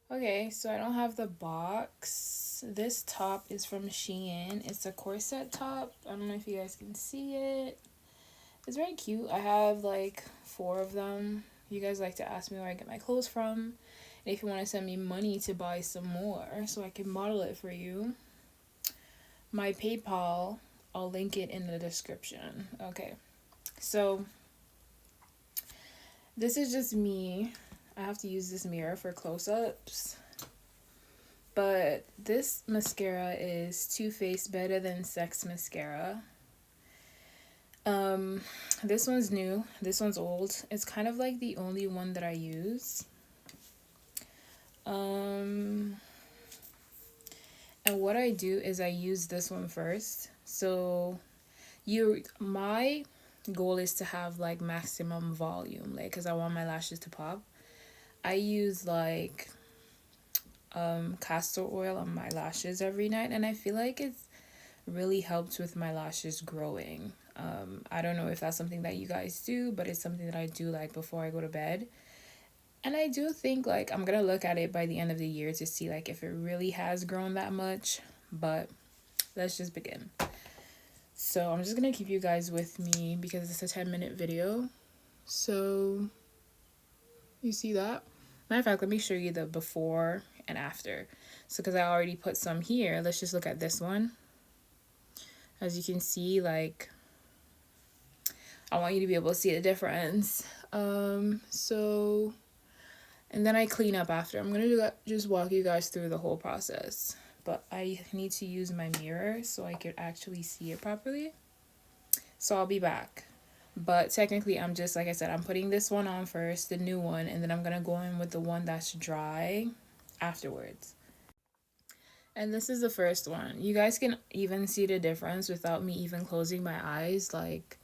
Okay, so I don't have the box. This top is from Shein. It's a corset top. I don't know if you guys can see it. It's very cute. I have like four of them. You guys like to ask me where I get my clothes from. And if you want to send me money to buy some more so I can model it for you, my PayPal, I'll link it in the description. Okay, so this is just me. I have to use this mirror for close ups. But this mascara is Too Faced Better Than Sex Mascara. Um, this one's new. This one's old. It's kind of like the only one that I use. Um, and what I do is I use this one first. So my goal is to have like maximum volume, like because I want my lashes to pop. I use like castor oil on my lashes every night, and I feel like it's really helped with my lashes growing. I don't know if that's something that you guys do, but it's something that I do like before I go to bed. And I do think like I'm gonna look at it by the end of the year to see like if it really has grown that much. But let's just begin. So I'm just gonna keep you guys with me because it's a 10-minute video. So you see that? Matter of fact, let me show you the before and after. So because I already put some here, let's just look at this one. As you can see, like I want you to be able to see the difference. So and then I clean up after. I'm gonna do that, just walk you guys through the whole process. But I need to use my mirror so I could actually see it properly. So I'll be back. But technically, I'm just, like I said, I'm putting this one on first, the new one, and then I'm gonna go in with the one that's dry afterwards. And this is the first one. You guys can even see the difference without me even closing my eyes. Like,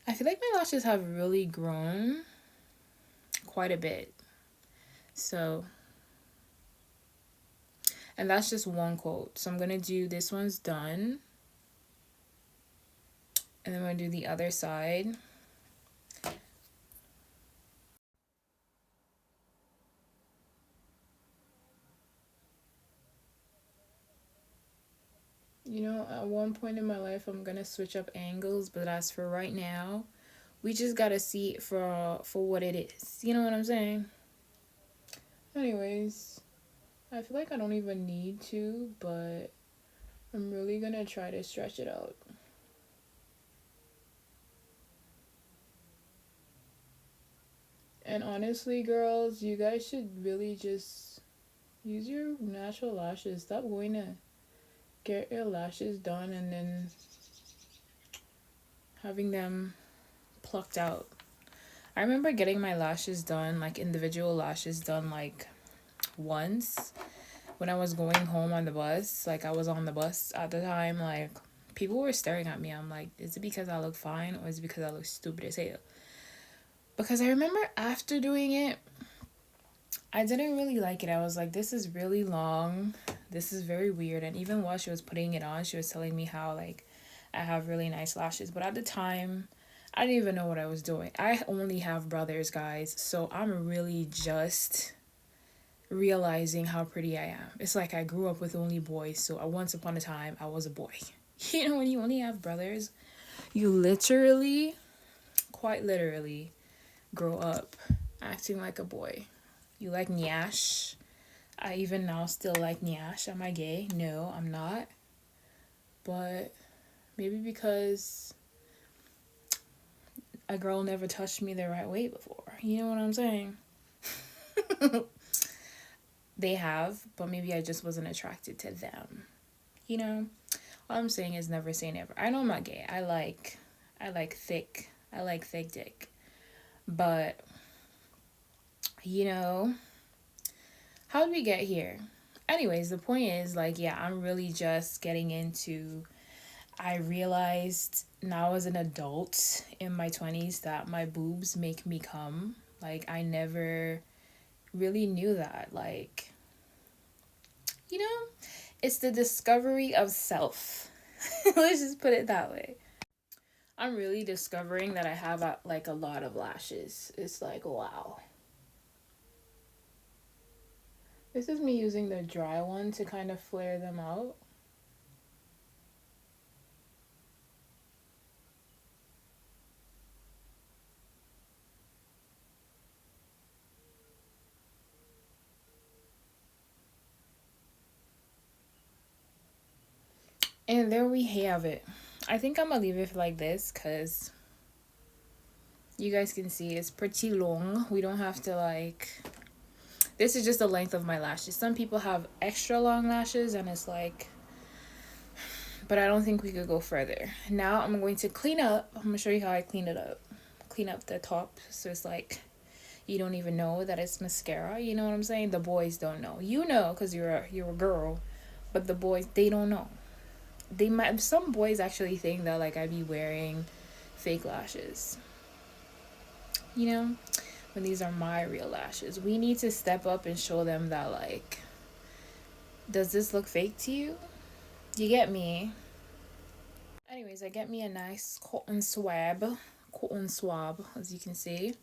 I feel like my lashes have really grown quite a bit. So, and that's just one quote. So I'm gonna do this one's done. And then I'm gonna do the other side. You know, at one point in my life, I'm gonna switch up angles, but as for right now, we just gotta see it for what it is. You know what I'm saying? Anyways, I feel like I don't even need to, but I'm really gonna try to stretch it out. And honestly, girls, you guys should really just use your natural lashes. Stop going to get your lashes done and then having them plucked out. I remember getting my lashes done, like individual lashes done, like once when I was going home on the bus. Like, I was on the bus at the time, like, people were staring at me. I'm like, is it because I look fine or is it because I look stupid as hell? Because I remember after doing it, I didn't really like it. I was like, this is really long. This is very weird. And even while she was putting it on, she was telling me how, like, I have really nice lashes. But at the time, I didn't even know what I was doing. I only have brothers, guys. So I'm really just realizing how pretty I am. It's like I grew up with only boys. So once upon a time, I was a boy. You know, when you only have brothers, you literally, quite literally, grow up acting like a boy. You like Nyash. I even now still like Nyash. Am I gay? No, I'm not. But maybe because a girl never touched me the right way before. You know what I'm saying? They have, but maybe I just wasn't attracted to them. You know? All I'm saying is never say never. I know I'm not gay. I like thick dick. But you know, how did we get here? Anyways, the point is, like, yeah, I'm really just getting into. I realized now as an adult in my 20s that my boobs make me come. Like, I never really knew that. Like, you know, it's the discovery of self. Let's just put it that way. I'm really discovering that I have like a lot of lashes. It's like, wow. This is me using the dry one to kind of flare them out. And there we have it. I think I'm gonna leave it like this because you guys can see it's pretty long. We don't have to like, this is just the length of my lashes. Some people have extra long lashes and it's like, but I don't think we could go further. Now I'm going to clean up. I'm gonna show you how I clean it up. Clean up the top so it's like you don't even know that it's mascara. You know what I'm saying? The boys don't know. You know because you're a girl, but the boys, they don't know. They might, some boys actually think that like I be wearing fake lashes. You know, when these are my real lashes. We need to step up and show them that like, does this look fake to you? You get me? Anyways, I get me a nice cotton swab, as you can see.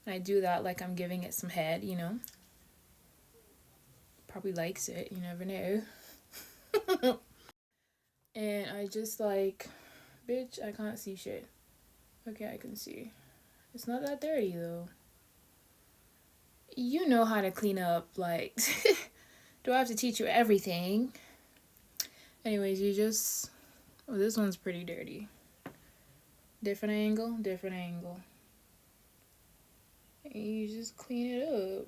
And I do that like I'm giving it some head, you know. Probably likes it, you never know. And I just like, bitch, I can't see shit. Okay, I can see. It's not that dirty though. You know how to clean up, like, do I have to teach you everything? Anyways, you just, oh, this one's pretty dirty. Different angle, different angle. And you just clean it up.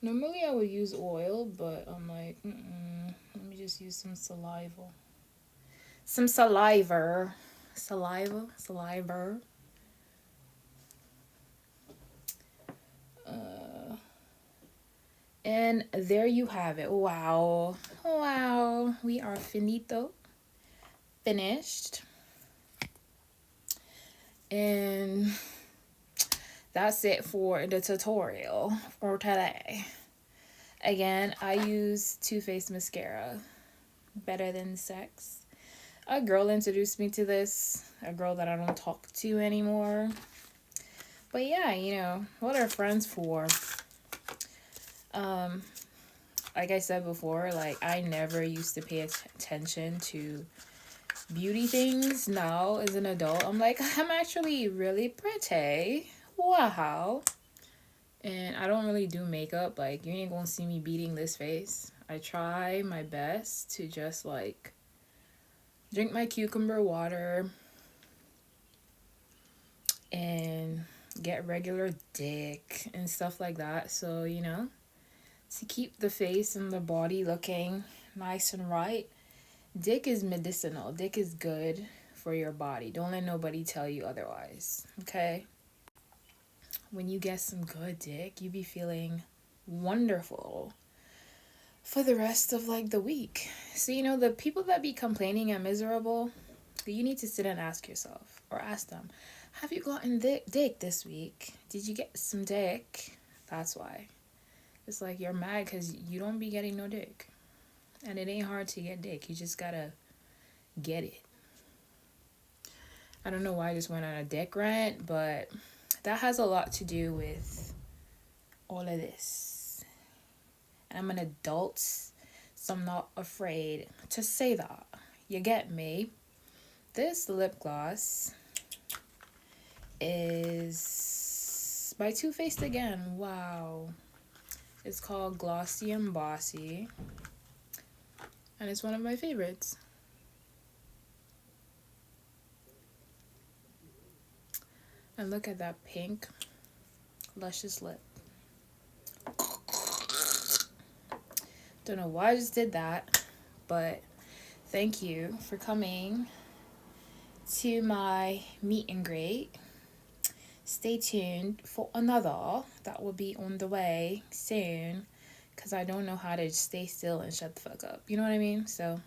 Normally I would use oil, but I'm like, let me just use some saliva. Some saliva. Saliva. And there you have it. Wow. Wow. We are finito. Finished. And that's it for the tutorial for today. Again, I use Too Faced mascara. Better Than Sex. A girl introduced me to this. A girl that I don't talk to anymore. But yeah, you know, what are friends for? Like I said before, like I never used to pay attention to beauty things. Now as an adult, I'm like, I'm actually really pretty. Wow. And I don't really do makeup. Like, you ain't gonna see me beating this face. I try my best to just like drink my cucumber water and get regular dick and stuff like that. So, you know, to keep the face and the body looking nice and right. Dick is medicinal. Dick is good for your body. Don't let nobody tell you otherwise. Okay? When you get some good dick, you be feeling wonderful for the rest of like the week. So, you know, the people that be complaining and miserable, you need to sit and ask yourself or ask them, have you gotten dick this week? Did you get some dick? That's why. It's like you're mad because you don't be getting no dick. And it ain't hard to get dick. You just gotta get it. I don't know why I just went on a dick rant, but that has a lot to do with all of this. And I'm an adult, so I'm not afraid to say that. You get me? This lip gloss is by Too Faced again. Wow. It's called Glossy and Bossy. And it's one of my favorites. And look at that pink, luscious lip. Don't know why I just did that, but thank you for coming to my meet and greet. Stay tuned for another that will be on the way soon, because I don't know how to stay still and shut the fuck up. You know what I mean? So